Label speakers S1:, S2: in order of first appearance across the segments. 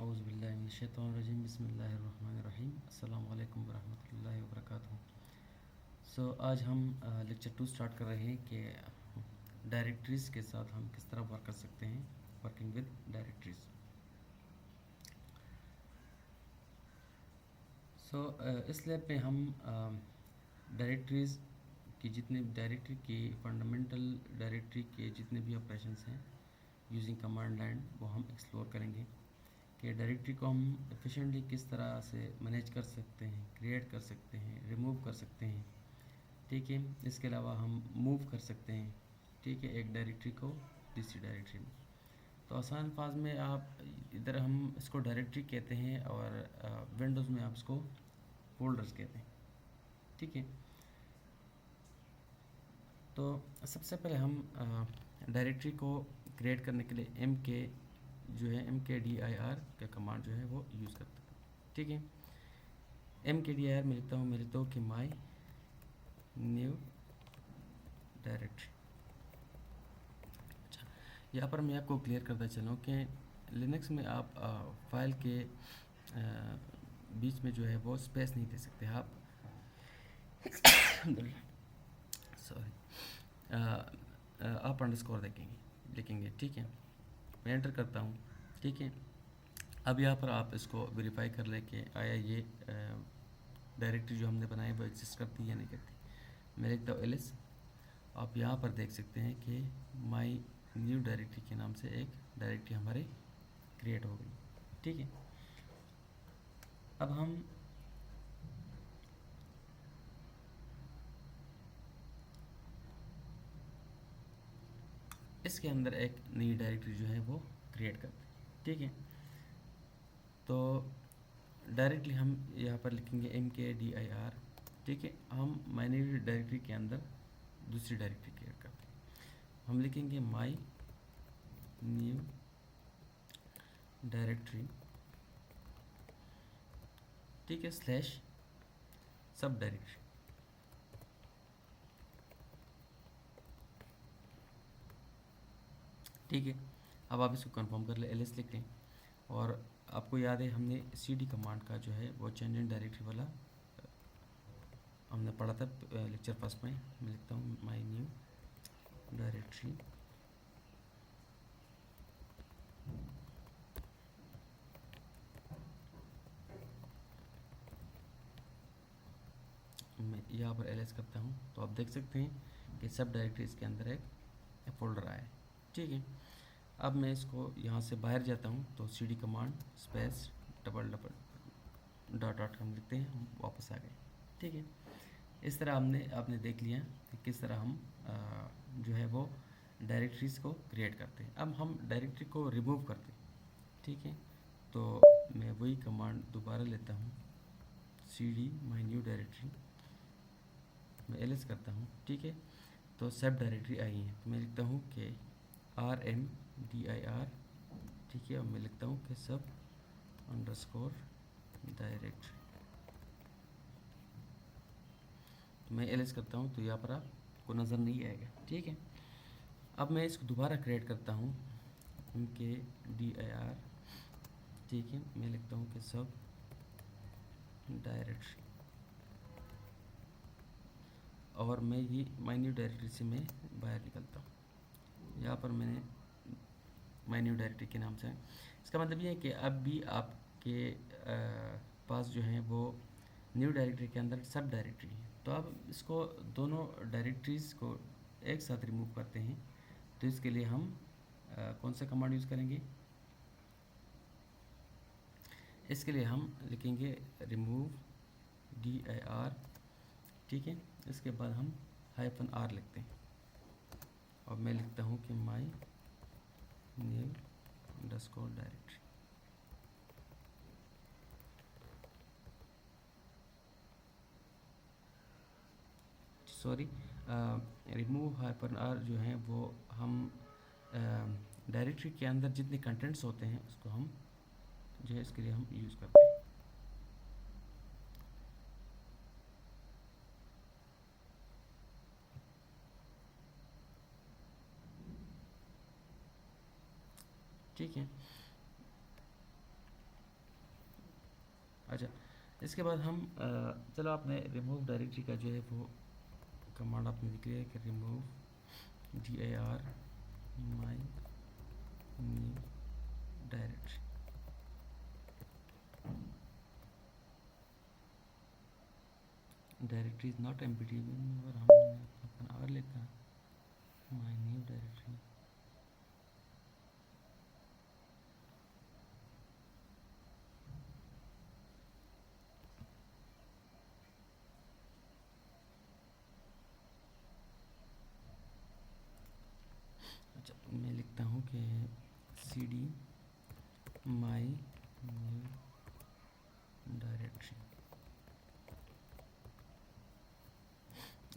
S1: औज़ुबिल्लाहिमिनश्शैतानिर्रजीम बिस्मिल्लाहिर्रहमानिर्रहीम अस्सलामु अलैकुम वरहमतुल्लाहि वबरकातुहू। आज हम लेक्चर 2 स्टार्ट कर रहे हैं कि डायरेक्टरीज़ के साथ हम किस तरह वर्क कर सकते हैं, वर्किंग विद डायरेक्टरीज़। इस लैब में हम डायरेक्टरीज़ की जितने डायरेक्टरी की फंडामेंटल डायरेक्टरी के जितने भी ऑपरेशंस हैं यूजिंग कमांड लाइन वो हम एक्सप्लोर करेंगे कि डायरेक्टरी को हम एफिशिएंटली किस तरह से मैनेज कर सकते हैं, क्रिएट कर सकते हैं, रिमूव कर सकते हैं। ठीक है, इसके अलावा हम मूव कर सकते हैं, ठीक है, एक डायरेक्टरी को दूसरी डायरेक्टरी में। तो आसान अल्फाज में आप इधर हम इसको डायरेक्टरी कहते हैं और विंडोज़ में आप इसको फोल्डर्स कहते हैं। ठीक है, तो सबसे पहले हम डायरेक्टरी को क्रिएट करने के लिए MKDIR का कमांड जो है वो यूज़ करते हैं। ठीक है, MKDIR में लिखता हूँ कि माई न्यू डायरेक्टरी। अच्छा, यहाँ पर मैं आपको क्लियर करता चलूँ कि लिनक्स में आप फाइल के बीच में जो है वो स्पेस नहीं दे सकते आप सॉरी आप अंडरस्कोर लिखेंगे। ठीक है, मैं एंटर करता हूँ। ठीक है, अब यहाँ पर आप इसको वेरीफाई कर ले कि आया ये डायरेक्टरी जो हमने बनाई वो एग्जिस्ट करती है या नहीं करती। मैं लिखता हूँ एलिस। आप यहाँ पर देख सकते हैं कि माई न्यू डायरेक्टरी के नाम से एक डायरेक्टरी हमारे क्रिएट हो गई। ठीक है, अब हम इसके अंदर एक नई डायरेक्टरी जो है वो क्रिएट करते हैं। ठीक है, तो डायरेक्टली हम यहाँ पर लिखेंगे MKDIR। ठीक है, हम माई न्यू डायरेक्टरी के अंदर दूसरी डायरेक्टरी क्रिएट करते हैं। हम लिखेंगे माई न्यू डायरेक्टरी, ठीक है, स्लैश सब डायरेक्टरी। ठीक है, अब आप इसको कंफर्म कर ले, LS लिख लें। और आपको याद है हमने CD कमांड का जो है वो चेंज इन डायरेक्टरी वाला हमने पढ़ा था लेक्चर फर्स्ट में। मैं लिखता हूँ माई न्यू डायरेक्टरी मैं यहाँ पर LS करता हूँ, तो आप देख सकते हैं कि सब डायरेक्टरी इसके अंदर एक फोल्डर आया है। ठीक है, अब मैं इसको यहाँ से बाहर जाता हूँ तो CD command space double dot dot हम लिखते हैं, हम वापस आ गए। ठीक है, इस तरह आपने देख लिया कि किस तरह हम जो है वो डायरेक्टरीज़ को क्रिएट करते हैं। अब हम डायरेक्टरी को रिमूव करते हैं। ठीक है, तो मैं वही कमांड दोबारा लेता हूँ, CD माई न्यू डायरेक्टरी, मैं LS करता हूँ। ठीक है, तो सब डायरेक्टरी आई है, तो मैं लिखता हूँ कि RMDIR। ठीक है, और मैं लिखता हूँ कि सब अंडरस्कोर डायरेक्टरी, तो मैं LS करता हूँ, तो यहाँ पर आपको नज़र नहीं आएगा। ठीक है, अब मैं इसको दोबारा क्रिएट करता हूँ MKDIR। ठीक है, मैं लिखता हूँ कि सब डायरेक्टरी, और मैं ये माई न्यू डायरेक्टरी से मैं बाहर निकलता हूँ। यहाँ पर मैंने माई न्यू डायरेक्टरी के नाम से, इसका मतलब ये है कि अब भी आपके पास जो है वो न्यू डायरेक्टरी के अंदर सब डायरेक्टरी है। तो अब इसको दोनों डायरेक्टरीज़ को एक साथ रिमूव करते हैं, तो इसके लिए हम कौन सा कमांड यूज़ करेंगे? इसके लिए हम लिखेंगे रिमूव DIR। ठीक है, इसके बाद हम -R लिखते हैं, और मैं लिखता हूँ कि my new underscore directory. Sorry, remove -R जो है वो हम डायरेक्टरी के अंदर जितने कंटेंट्स होते हैं उसको हम जो है इसके लिए हम यूज़ करते हैं। ठीक है, अच्छा, इसके बाद हम चलो आपने रिमूव डायरेक्टरी का जो है वो कमांड आपने लिख लिया कि remove dir my new directory. Directory is not empty, और हमने अपना और लिखा माई न्यू डायरेक्टरी। अच्छा, मैं लिखता हूँ कि C D my new directory,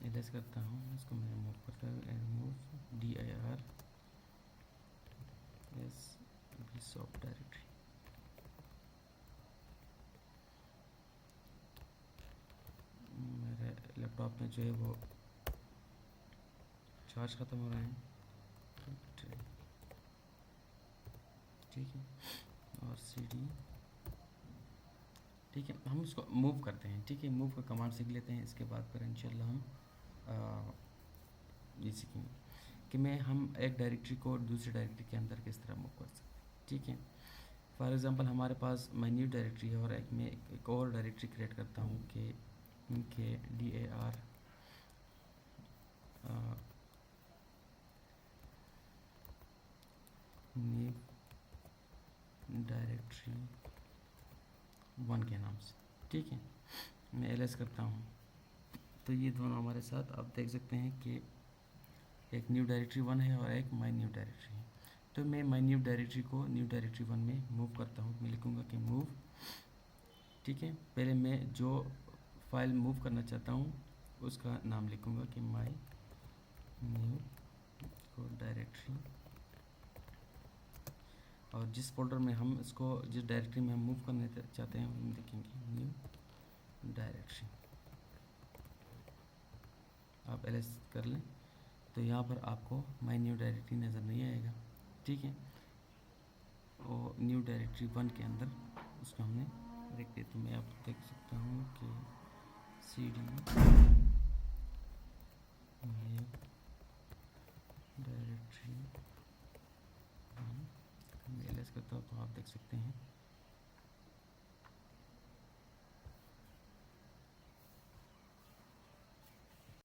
S1: LS करता हूँ, इसको मैं रिमूव करता हूँ, remove dir S soft directory. मेरे लैपटॉप में जो है वो चार्ज ख़त्म हो रहा है, ठीक है, और सी डी, ठीक है, हम इसको मूव करते हैं, ठीक है, मूव का कमांड सीख लेते हैं, इसके बाद फिर इंशाल्लाह हम ये सीखेंगे कि हम एक डायरेक्टरी को दूसरी डायरेक्टरी के अंदर किस तरह मूव कर सकते हैं, ठीक है। फॉर एग्जांपल हमारे पास माइन्यूट डायरेक्टरी है और एक और डायरेक्टरी क्रिएट करता हूँ कि इनके dir न्यू डायरेक्टरी 1 के नाम से, ठीक है, मैं एलएस करता हूँ, तो ये दोनों हमारे साथ आप देख सकते हैं कि एक न्यू डायरेक्टरी 1 है और एक माई न्यू डायरेक्टरी है। तो मैं माई न्यू डायरेक्टरी को न्यू डायरेक्टरी 1 में मूव करता हूँ, मैं लिखूँगा कि मूव, ठीक है, पहले मैं जो फाइल मूव करना चाहता हूँ उसका नाम लिखूँगा कि माई न्यू डायरेक्टरी, और जिस फोल्डर में हम इसको, जिस डायरेक्टरी में हम मूव करना चाहते हैं हम लिखेंगे न्यू डायरेक्टरी। आप एलएस कर लें तो यहाँ पर आपको माई न्यू डायरेक्टरी नज़र नहीं आएगा, ठीक है, और न्यू डायरेक्टरी 1 के अंदर उसको हमने देख दिया। तो मैं आप देख सकता हूँ कि C D new directory LS करता हूँ तो आप देख सकते हैं